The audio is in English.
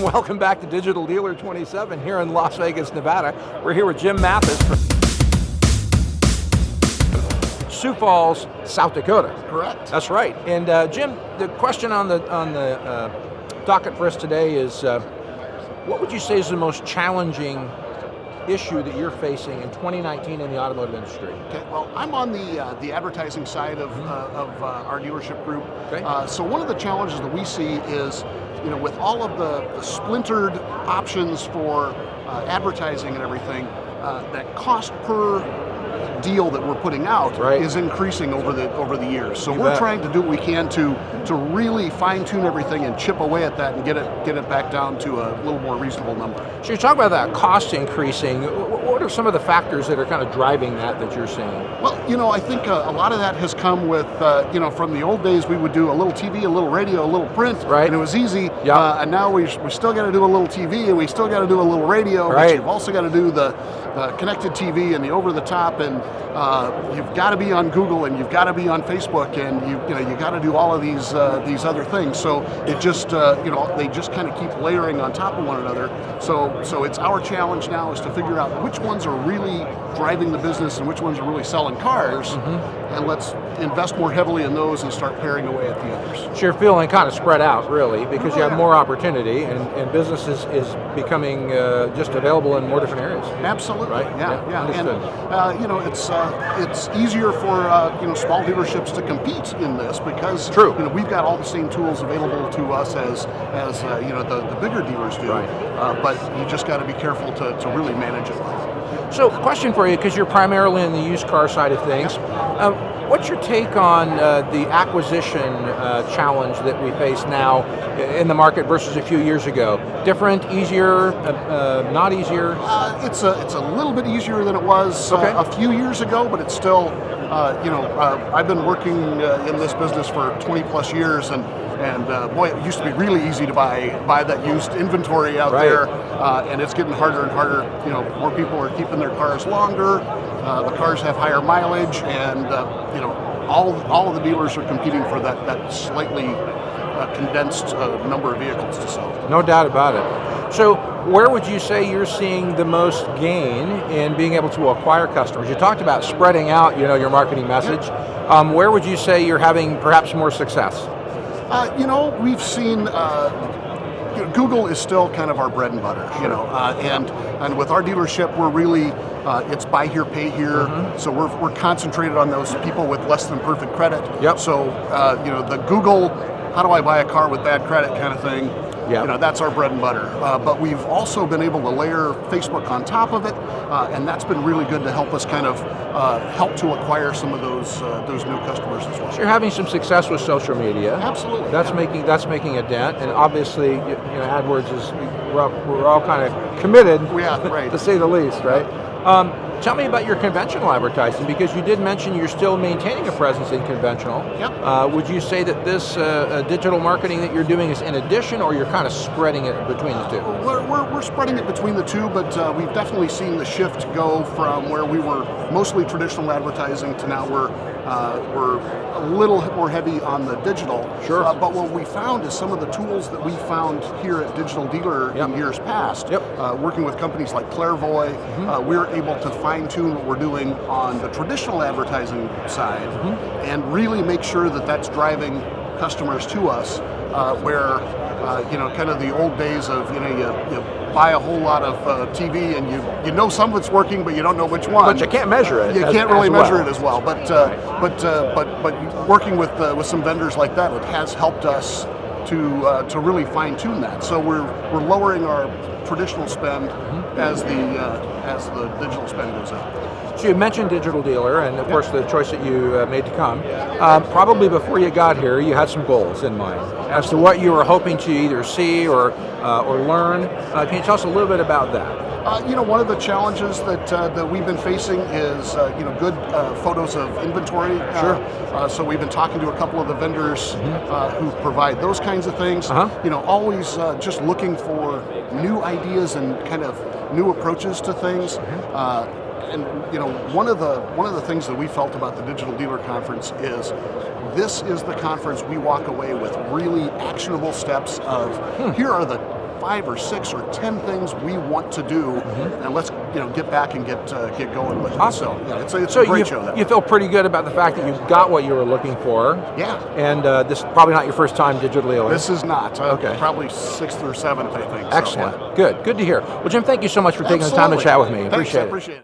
Welcome back to Digital Dealer 27 here in Las Vegas, Nevada. We're here with Jim Mathis from Sioux Falls, South Dakota. Correct. That's right. And Jim, the question on the docket for us today is, what would you say is the most challenging issue that you're facing in 2019 in the automotive industry? Okay. Well, I'm on the advertising side of our dealership group. Okay. So one of the challenges that we see is, with all of the splintered options for advertising and everything, that cost per deal that we're putting out is increasing over the years. So we're trying to do what we can to really fine tune everything and chip away at that and get it back down to a little more reasonable number. So you talk about that cost increasing. What are some of the factors that are kind of driving that you're seeing? Well, I think a lot of that has come with, from the old days we would do a little TV, a little radio, a little print, and it was easy. And now we still got to do a little TV and we still got to do a little radio, but you've also got to do the connected TV and the over-the-top, and you've got to be on Google and you've got to be on Facebook, and you got to do all of these other things. So it just they just kind of keep layering on top of one another. So it's our challenge now is to figure out which ones are really driving the business and which ones are really selling cars, and let's invest more heavily in those and start paring away at the others. So you're feeling kind of spread out, really, because you have more opportunity, and business is becoming just available in more different areas. Absolutely. Right? Yeah. And it's easier for small dealerships to compete in this because we've got all the same tools available to us as the bigger dealers do. But you just got to be careful to really manage it well. So, question for you, because you're primarily in the used car side of things. What's your take on the acquisition challenge that we face now in the market versus a few years ago? Different, easier, not easier? It's a little bit easier than it was a few years ago, but it's still, I've been working in this business for 20 plus years, and boy, it used to be really easy to buy that used inventory out there, and it's getting harder and harder. More people are keeping their cars longer. The cars have higher mileage, and all of the dealers are competing for that slightly condensed number of vehicles to sell. No doubt about it. So where would you say you're seeing the most gain in being able to acquire customers? You talked about spreading out, your marketing message. Where would you say you're having perhaps more success? We've seen Google is still kind of our bread and butter, and with our dealership, we're really it's buy here, pay here. So we're concentrated on those people with less than perfect credit. So the Google, how do I buy a car with bad credit kind of thing. That's our bread and butter. But we've also been able to layer Facebook on top of it, and that's been really good to help us kind of help to acquire some of those new customers as well. So you're having some success with social media. Absolutely. That's making a dent, and obviously, AdWords is we're all kind of committed. To say the least, right? Tell me about your conventional advertising, because you did mention you're still maintaining a presence in conventional. Would you say that this digital marketing that you're doing is in addition, or you're kind of spreading it between the two? We're spreading it between the two, but we've definitely seen the shift go from where we were mostly traditional advertising to now we're a little more heavy on the digital. But what we found is some of the tools that we found here at Digital Dealer in years past, working with companies like Clairvoy, we're able to fine-tune what we're doing on the traditional advertising side and really make sure that that's driving customers to us, where kind of the old days of you buy a whole lot of TV and you know some of it's working, but you don't know which one. But you can't measure it. You can't really measure it as well. But working with some vendors like that, it has helped us to really fine tune that. So we're lowering our traditional spend as the digital spend goes up. So you mentioned Digital Dealer, and of course the choice that you made to come. Probably before you got here, you had some goals in mind as to what you were hoping to either see or learn. Can you tell us a little bit about that? One of the challenges that we've been facing is good photos of inventory. So we've been talking to a couple of the vendors who provide those kinds of things. Always just looking for new ideas and kind of new approaches to things. And one of the things that we felt about the Digital Dealer Conference is this is the conference we walk away with really actionable steps of here are the 5 or 6 or 10 things we want to do, and let's get back and get going with it. Awesome. So it's a great show. You feel pretty good about the fact that you got what you were looking for. Yeah. And this is probably not your first time digitally. This is not. Okay. Probably 6th or 7th, I think. Excellent. So, yeah. Good to hear. Well, Jim, thank you so much for taking the time to chat with me. Thanks, Appreciate it. Appreciate it.